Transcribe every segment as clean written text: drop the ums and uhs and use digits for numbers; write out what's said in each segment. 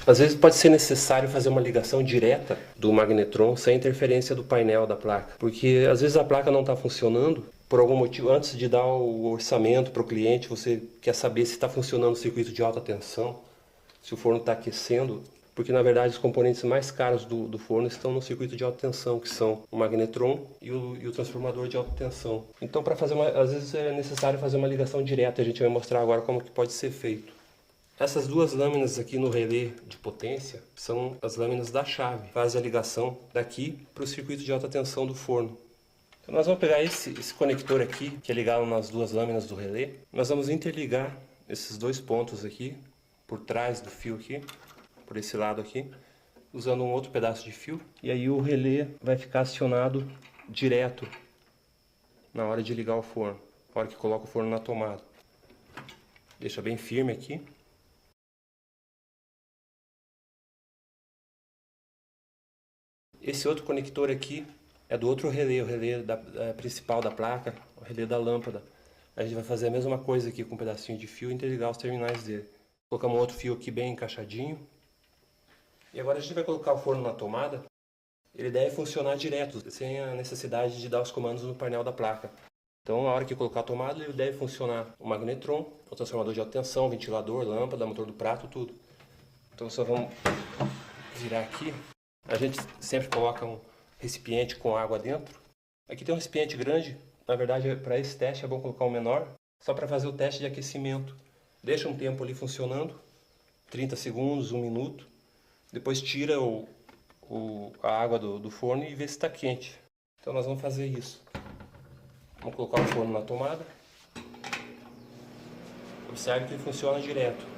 Às vezes pode ser necessário fazer uma ligação direta do magnetron sem interferência do painel da placa, porque às vezes a placa não está funcionando por algum motivo. Antes de dar o orçamento para o cliente, você quer saber se está funcionando o circuito de alta tensão, se o forno está aquecendo, porque na verdade os componentes mais caros do forno estão no circuito de alta tensão, que são o magnetron e o transformador de alta tensão. Então, às vezes é necessário fazer uma ligação direta. A gente vai mostrar agora como que pode ser feito. Essas duas lâminas aqui no relé de potência são as lâminas da chave. Faz a ligação daqui para o circuito de alta tensão do forno. Então nós vamos pegar esse conector aqui, que é ligado nas duas lâminas do relé. Nós vamos interligar esses dois pontos aqui, por trás do fio aqui, por esse lado aqui, usando um outro pedaço de fio. E aí o relé vai ficar acionado direto na hora de ligar o forno, na hora que coloca o forno na tomada. Deixa bem firme aqui. Esse outro conector aqui é do outro relé, o relé principal da placa, o relé da lâmpada. A gente vai fazer a mesma coisa aqui com um pedacinho de fio e interligar os terminais dele. Colocamos outro fio aqui bem encaixadinho. E agora a gente vai colocar o forno na tomada. Ele deve funcionar direto, sem a necessidade de dar os comandos no painel da placa. Então, na hora que colocar a tomada, ele deve funcionar o magnetron, o transformador de alta tensão, ventilador, lâmpada, motor do prato, tudo. Então, só vamos virar aqui. A gente sempre coloca um recipiente com água dentro. Aqui tem um recipiente grande. Na verdade, para esse teste é bom colocar um menor, só para fazer o teste de aquecimento. Deixa um tempo ali funcionando, 30 segundos, 1 minuto. Depois tira a água do forno e vê se está quente. Então nós vamos fazer isso. Vamos colocar o forno na tomada. Observe que ele funciona direto.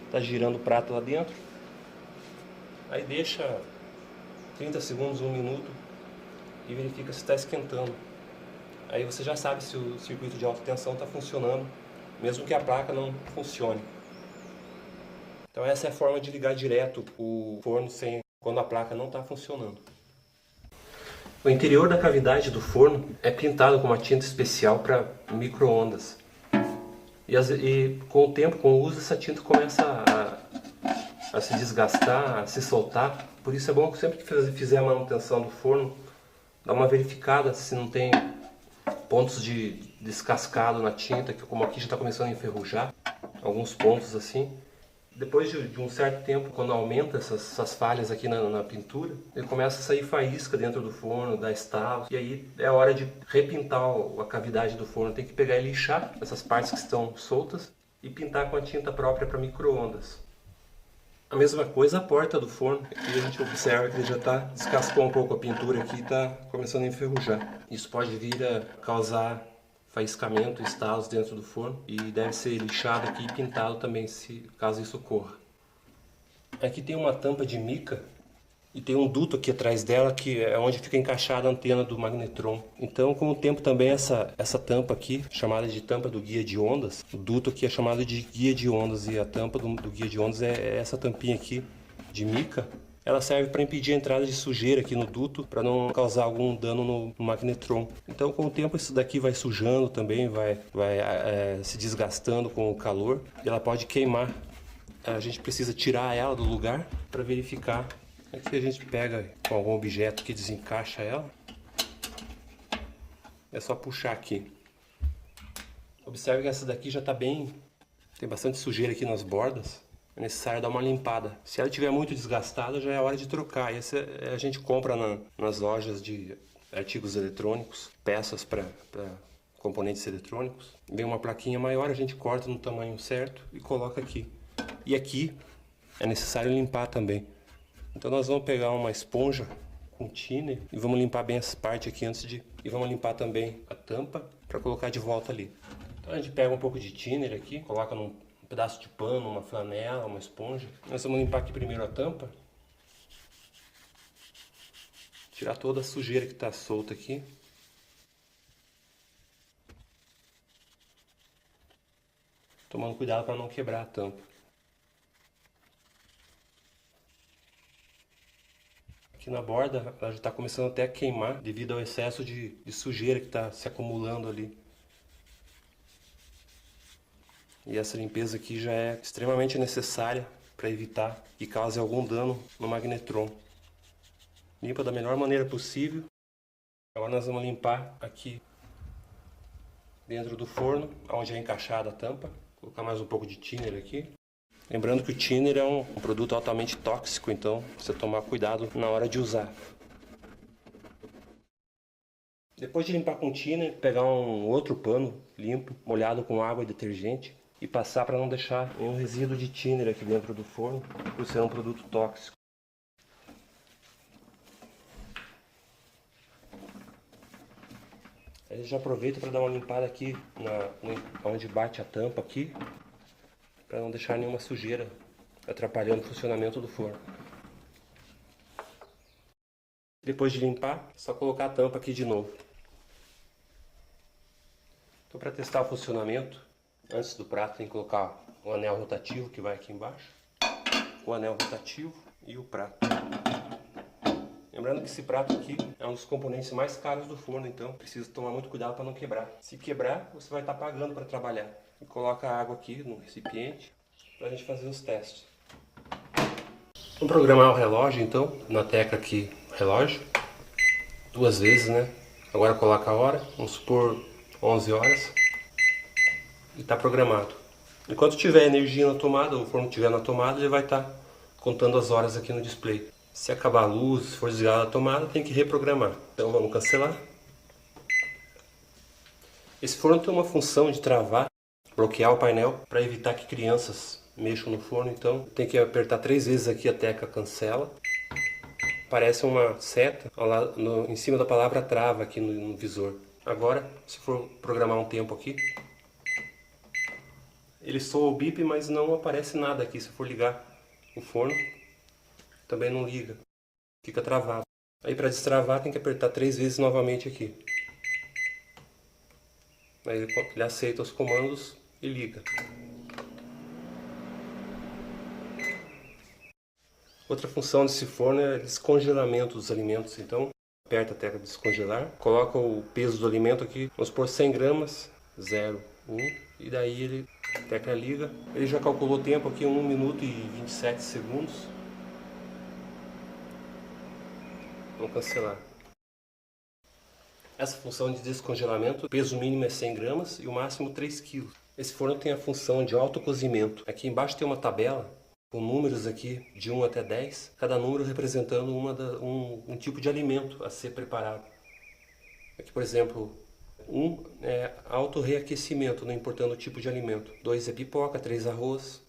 Está girando o prato lá dentro. Aí deixa 30 segundos, 1 minuto e verifica se está esquentando. Aí você já sabe se o circuito de alta tensão está funcionando, mesmo que a placa não funcione. Então essa é a forma de ligar direto o forno quando a placa não está funcionando. O interior da cavidade do forno é pintado com uma tinta especial para micro-ondas. E com o tempo, com o uso, essa tinta começa a se desgastar, a se soltar. Por isso é bom que sempre que fizer a manutenção do forno, dar uma verificada se não tem pontos de descascado na tinta, que como aqui já está começando a enferrujar, alguns pontos assim. Depois de um certo tempo, quando aumenta essas falhas aqui na pintura, ele começa a sair faísca dentro do forno, dá estalo, e aí é hora de repintar a cavidade do forno. Tem que pegar e lixar essas partes que estão soltas e pintar com a tinta própria para micro-ondas. A mesma coisa a porta do forno. Aqui a gente observa que ele já descascou um pouco a pintura aqui e está começando a enferrujar. Isso pode vir a causar faiscamento, estalos dentro do forno e deve ser lixado aqui e pintado também, caso isso ocorra. Aqui tem uma tampa de mica e tem um duto aqui atrás dela que é onde fica encaixada a antena do magnetron. Então, com o tempo também essa tampa aqui, chamada de tampa do guia de ondas, o duto aqui é chamado de guia de ondas e a tampa do guia de ondas é essa tampinha aqui de mica. Ela serve para impedir a entrada de sujeira aqui no duto, para não causar algum dano no magnetron. Então, com o tempo, isso daqui vai sujando também, vai se desgastando com o calor e ela pode queimar. A gente precisa tirar ela do lugar para verificar. Aqui a gente pega com algum objeto que desencaixa ela. É só puxar aqui. Observe que essa daqui já está tem bastante sujeira aqui nas bordas. É necessário dar uma limpada. Se ela estiver muito desgastada, já é hora de trocar. Essa a gente compra nas lojas de artigos eletrônicos, peças para componentes eletrônicos. Vem uma plaquinha maior, a gente corta no tamanho certo e coloca aqui. E aqui é necessário limpar também. Então nós vamos pegar uma esponja com thinner e vamos limpar bem essa parte aqui e vamos limpar também a tampa para colocar de volta ali. Então a gente pega um pouco de thinner aqui, coloca num pedaço de pano, uma flanela, uma esponja. Nós vamos limpar aqui primeiro a tampa. Tirar toda a sujeira que está solta aqui. Tomando cuidado para não quebrar a tampa. Aqui na borda ela já está começando até a queimar devido ao excesso de sujeira que está se acumulando ali. E essa limpeza aqui já é extremamente necessária para evitar que cause algum dano no magnetron. Limpa da melhor maneira possível. Agora nós vamos limpar aqui dentro do forno, onde é encaixada a tampa. Vou colocar mais um pouco de thinner aqui. Lembrando que o thinner é um produto altamente tóxico, então precisa tomar cuidado na hora de usar. Depois de limpar com thinner, pegar um outro pano limpo, molhado com água e detergente e passar para não deixar nenhum resíduo de thinner aqui dentro do forno, por ser um produto tóxico. Aí já aproveita para dar uma limpada aqui onde bate a tampa aqui, para não deixar nenhuma sujeira atrapalhando o funcionamento do forno. Depois de limpar, é só colocar a tampa aqui de novo. Então, para testar o funcionamento, antes do prato tem que colocar o anel rotativo que vai aqui embaixo, o anel rotativo e o prato. Lembrando que esse prato aqui é um dos componentes mais caros do forno, então precisa tomar muito cuidado para não quebrar. Se quebrar, você vai estar pagando para trabalhar. E coloca a água aqui no recipiente para a gente fazer os testes. Vamos programar o relógio então, na tecla aqui, relógio, 2 vezes, né? Agora coloca a hora, vamos supor 11 horas, e está programado. Enquanto tiver energia na tomada, o forno estiver na tomada, ele vai estar contando as horas aqui no display. Se acabar a luz, se for desligada a tomada, tem que reprogramar. Então vamos cancelar. Esse forno tem uma função de travar, bloquear o painel para evitar que crianças mexam no forno. Então tem que apertar 3 vezes aqui a tecla cancela. Aparece uma seta em cima da palavra trava aqui no visor. Agora, se for programar um tempo aqui, ele soa o bip, mas não aparece nada aqui. Se for ligar o forno, também não liga, fica travado. Aí para destravar tem que apertar 3 vezes novamente aqui. Aí ele aceita os comandos e liga. Outra função desse forno é descongelamento dos alimentos. Então aperta a tecla descongelar, coloca o peso do alimento aqui, vamos por 100 gramas, 0, 1, e daí ele, a tecla liga. Ele já calculou o tempo aqui, 1 minuto e 27 segundos. Vamos cancelar. Essa função de descongelamento, o peso mínimo é 100 gramas e o máximo 3 kg. Esse forno tem a função de autocozimento. Aqui embaixo tem uma tabela com números aqui de 1 até 10, cada número representando um tipo de alimento a ser preparado. Aqui, por exemplo, 1 é auto-reaquecimento, não importando o tipo de alimento. 2 é pipoca, 3 arroz,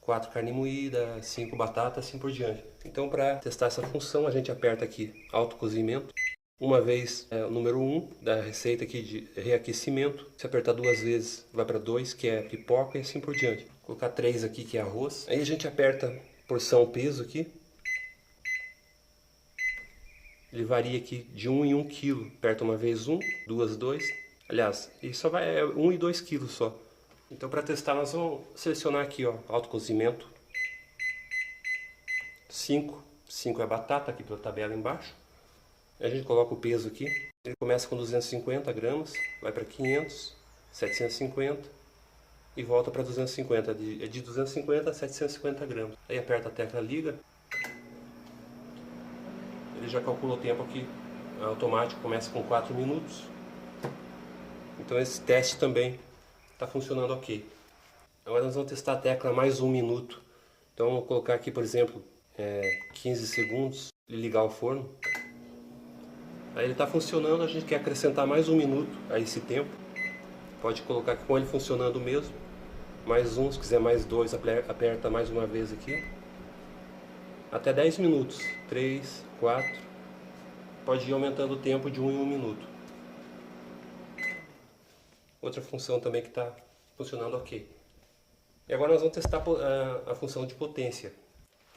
4 carne moída, 5 batata, assim por diante. Então, para testar essa função, a gente aperta aqui autocozimento. Uma vez o número 1 da receita aqui de reaquecimento. Se apertar 2 vezes, vai para 2, que é pipoca, e assim por diante. Vou colocar 3 aqui, que é arroz. Aí a gente aperta porção peso aqui. Ele varia aqui de 1 em 1 kg. Aperta uma vez 1, 2, 2. Aliás, ele só vai 1 e 2 kg só. Então, para testar, nós vamos selecionar aqui, ó, autocozimento. 5 é batata, aqui pela tabela embaixo. A gente coloca o peso aqui. Ele começa com 250 gramas, vai para 500, 750 e volta para 250. É de 250 a 750 gramas. Aí aperta a tecla liga. Ele já calcula o tempo aqui. Automático, começa com 4 minutos. Então esse teste também está funcionando ok. Agora nós vamos testar a tecla mais 1 minuto. Então vou colocar aqui, por exemplo, 15 segundos e ligar o forno. Aí ele está funcionando, a gente quer acrescentar mais 1 minuto a esse tempo. Pode colocar com ele funcionando mesmo. Mais 1, se quiser mais 2, aperta mais uma vez aqui. Até 10 minutos. 3, 4. Pode ir aumentando o tempo de 1 em 1 minuto. Outra função também que está funcionando ok. E agora nós vamos testar a função de potência.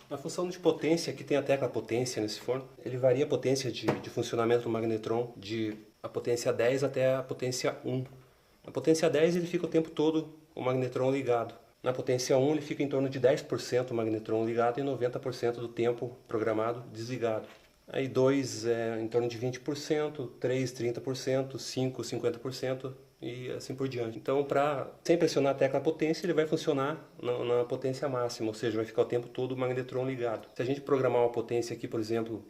A função de potência, que tem a tecla potência nesse forno, ele varia a potência de funcionamento do magnetron de a potência 10 até a potência 1. Na potência 10 ele fica o tempo todo o magnetron ligado. Na potência 1 ele fica em torno de 10% o magnetron ligado e 90% do tempo programado desligado. Aí 2 é em torno de 20%, 3 30%, 5 50% e assim por diante. Então, sem pressionar a tecla potência, ele vai funcionar na potência máxima, ou seja, vai ficar o tempo todo o magnetron ligado. Se a gente programar uma potência aqui, por exemplo,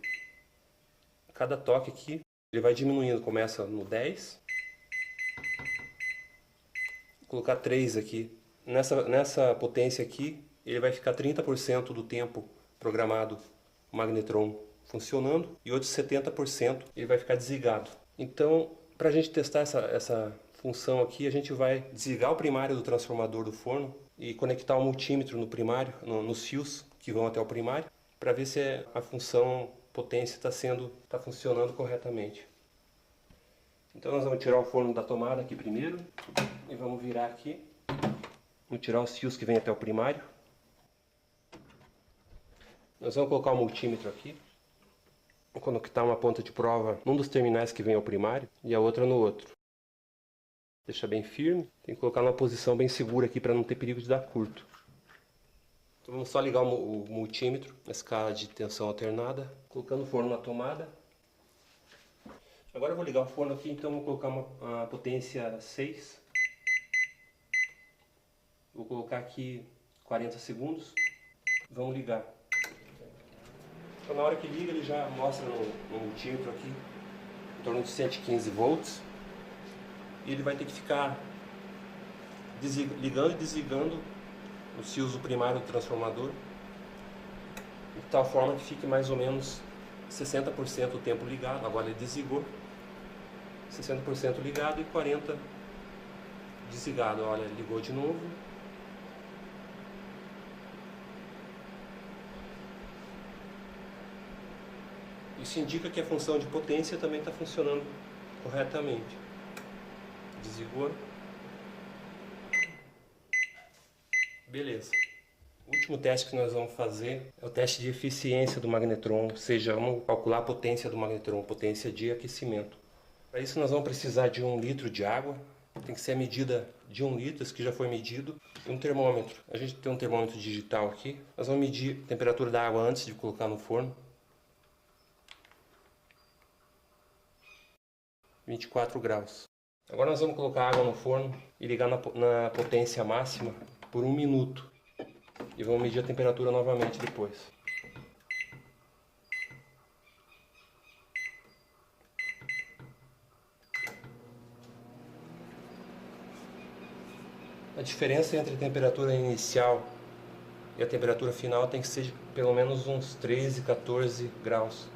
cada toque aqui, ele vai diminuindo, começa no 10, vou colocar 3 aqui. Nessa potência aqui, ele vai ficar 30% do tempo programado o magnetron funcionando e outros 70% ele vai ficar desligado. Então, para a gente testar essa função aqui, a gente vai desligar o primário do transformador do forno e conectar o multímetro no primário, nos fios que vão até o primário, para ver se a função potência está funcionando corretamente. Então nós vamos tirar o forno da tomada aqui primeiro e vamos virar aqui. Vamos tirar os fios que vêm até o primário. Nós vamos colocar o multímetro aqui. Vou conectar uma ponta de prova num dos terminais que vem ao primário e a outra no outro. Deixa bem firme. Tem que colocar numa posição bem segura aqui para não ter perigo de dar curto. Então vamos só ligar o multímetro na escala de tensão alternada, colocando o forno na tomada. Agora eu vou ligar o forno aqui, então vou colocar uma potência 6. Vou colocar aqui 40 segundos. Vamos ligar. Então na hora que liga ele já mostra no multímetro aqui em torno de 115 volts. E ele vai ter que ficar ligando e desligando os fios do primário do transformador, de tal forma que fique mais ou menos 60% do tempo ligado. Agora ele desligou, 60% ligado e 40% desligado. Olha, ligou de novo. Isso indica que a função de potência também está funcionando corretamente. Desligou. Beleza. O último teste que nós vamos fazer é o teste de eficiência do magnetron, ou seja, vamos calcular a potência do magnetron, potência de aquecimento. Para isso nós vamos precisar de 1 litro de água, tem que ser a medida de 1 litro, isso que já foi medido, e um termômetro. A gente tem um termômetro digital aqui, nós vamos medir a temperatura da água antes de colocar no forno. 24 graus. Agora nós vamos colocar a água no forno e ligar na potência máxima por 1 minuto. E vamos medir a temperatura novamente depois. A diferença entre a temperatura inicial e a temperatura final tem que ser de pelo menos uns 13, 14 graus.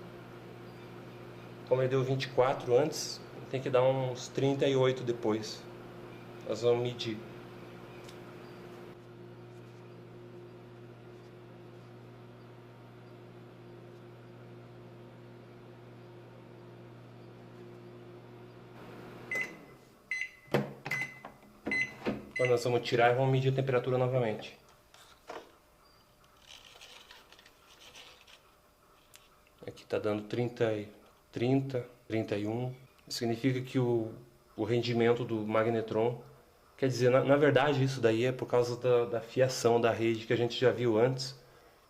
Como ele deu 24 antes, tem que dar uns 38 depois. Nós vamos medir. Agora nós vamos tirar e vamos medir a temperatura novamente. Aqui está dando 30, 31. Isso significa que o rendimento do magnetron, quer dizer, na verdade isso daí é por causa da fiação da rede que a gente já viu antes,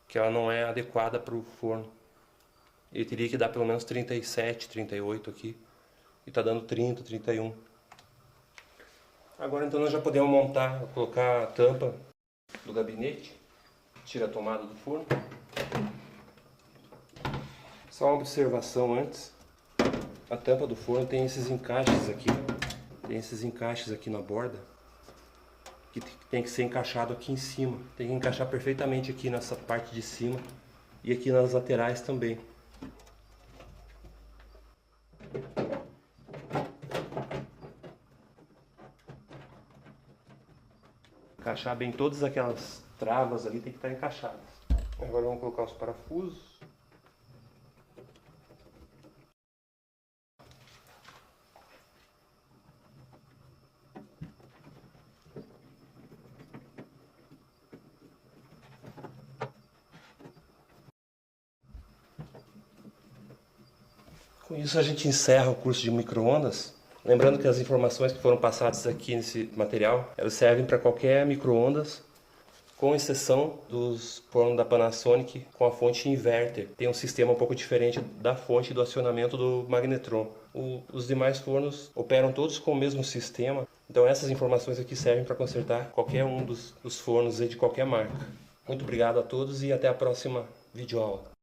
que ela não é adequada para o forno. Ele teria que dar pelo menos 37, 38 aqui, e está dando 30, 31. Agora então nós já podemos montar, colocar a tampa do gabinete, tira a tomada do forno. Só uma observação antes, a tampa do forno tem esses encaixes aqui, na borda, que tem que ser encaixado aqui em cima, tem que encaixar perfeitamente aqui nessa parte de cima e aqui nas laterais também. Encaixar bem todas aquelas travas ali, tem que estar encaixadas. Agora vamos colocar os parafusos. Com isso a gente encerra o curso de micro-ondas. Lembrando que as informações que foram passadas aqui nesse material, elas servem para qualquer micro-ondas, com exceção dos fornos da Panasonic com a fonte inverter. Tem um sistema um pouco diferente da fonte do acionamento do magnetron. Os demais fornos operam todos com o mesmo sistema, Então essas informações aqui servem para consertar qualquer um dos fornos aí de qualquer marca. Muito obrigado a todos e até a próxima videoaula.